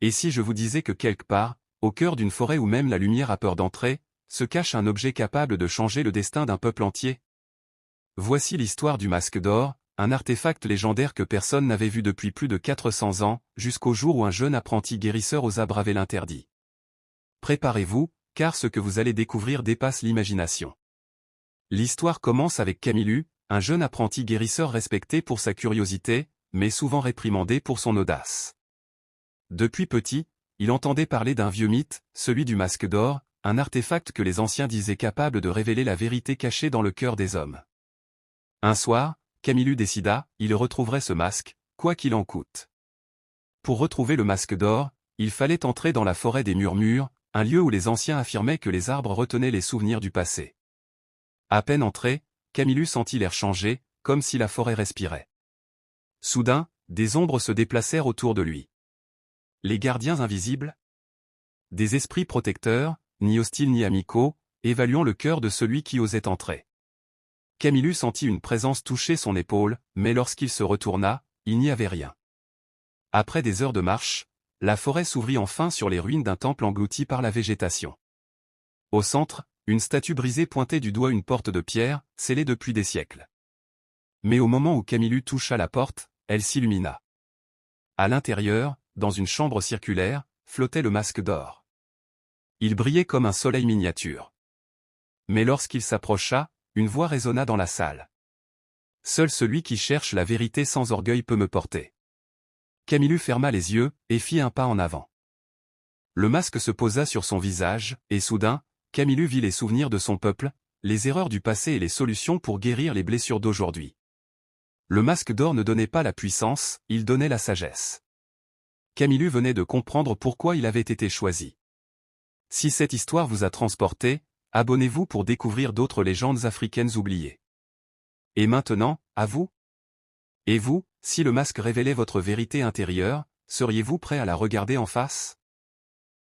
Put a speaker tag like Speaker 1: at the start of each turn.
Speaker 1: Et si je vous disais que quelque part, au cœur d'une forêt où même la lumière a peur d'entrer, se cache un objet capable de changer le destin d'un peuple entier? Voici l'histoire du masque d'or, un artefact légendaire que personne n'avait vu depuis plus de 400 ans, jusqu'au jour où un jeune apprenti guérisseur osa braver l'interdit. Préparez-vous, car ce que vous allez découvrir dépasse l'imagination. L'histoire commence avec Camillu, un jeune apprenti guérisseur respecté pour sa curiosité, mais souvent réprimandé pour son audace. Depuis petit, il entendait parler d'un vieux mythe, celui du masque d'or, un artefact que les anciens disaient capable de révéler la vérité cachée dans le cœur des hommes. Un soir, Camillu décida, il retrouverait ce masque, quoi qu'il en coûte. Pour retrouver le masque d'or, il fallait entrer dans la forêt des Murmures, un lieu où les anciens affirmaient que les arbres retenaient les souvenirs du passé. À peine entré, Camillu sentit l'air changer, comme si la forêt respirait. Soudain, des ombres se déplacèrent autour de lui. Les gardiens invisibles? Des esprits protecteurs, ni hostiles ni amicaux, évaluant le cœur de celui qui osait entrer. Camillu sentit une présence toucher son épaule, mais lorsqu'il se retourna, il n'y avait rien. Après des heures de marche, la forêt s'ouvrit enfin sur les ruines d'un temple englouti par la végétation. Au centre, une statue brisée pointait du doigt une porte de pierre, scellée depuis des siècles. Mais au moment où Camillu toucha la porte, elle s'illumina. À l'intérieur, dans une chambre circulaire, flottait le masque d'or. Il brillait comme un soleil miniature. Mais lorsqu'il s'approcha, une voix résonna dans la salle. Seul celui qui cherche la vérité sans orgueil peut me porter. Camillu ferma les yeux, et fit un pas en avant. Le masque se posa sur son visage, et soudain, Camillu vit les souvenirs de son peuple, les erreurs du passé et les solutions pour guérir les blessures d'aujourd'hui. Le masque d'or ne donnait pas la puissance, il donnait la sagesse. Camillu venait de comprendre pourquoi il avait été choisi. Si cette histoire vous a transporté, abonnez-vous pour découvrir d'autres légendes africaines oubliées. Et maintenant, à vous? Et vous, si le masque révélait votre vérité intérieure, seriez-vous prêt à la regarder en face?